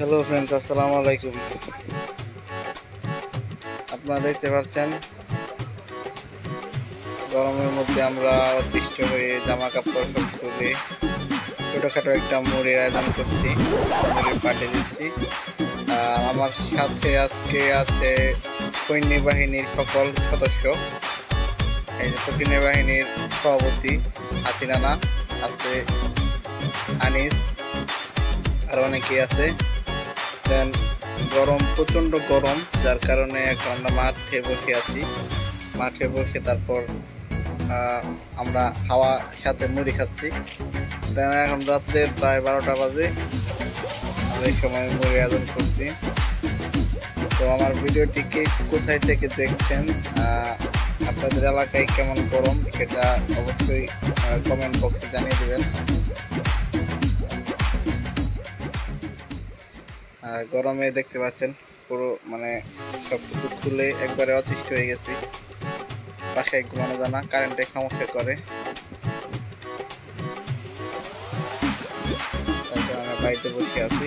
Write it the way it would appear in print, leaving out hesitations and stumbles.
Hello friends, আসসালামু আলাইকুম। আপনারা দেখতে পাচ্ছেন গরমের মধ্যে আমরা অতিষ্ঠ হয়ে জামা কাপড় সব খুলে ছোটোখাটো একটা মুড়ির আয়োজন করছি, মুড়ির পার্টি দিচ্ছি। আর আমার সাথে আজকে আছে সৈন্য বাহিনীর সকল সদস্য। এই যে সৈন্য বাহিনীর সভাপতি হাসিনানা আছে, আনিস, আর অনেকেই আছে। দেন গরম, প্রচণ্ড গরম, যার কারণে এখন আমরা মাঠে বসে আছি। মাঠে বসে তারপর আমরা হাওয়া সাথে মুড়ি খাচ্ছি। দেন এখন রাত্রের প্রায় 12টা বাজে, আমরা এই সময় মুড়ি আয়োজন করছি। তো আমার ভিডিওটিকে কোথায় থেকে দেখছেন, আপনাদের এলাকায় কেমন গরম, সেটা অবশ্যই কমেন্ট বক্সে জানিয়ে দেবেন। গরমে দেখতে পাচ্ছেন পুরো সব কিছু খুলে একবারে অতিষ্ঠ হয়ে গেছি। বাসায় ঘুমানো যায় না, কারেন্টের সমস্যা করে, তারপর আমরা বাড়িতে বসে আছি।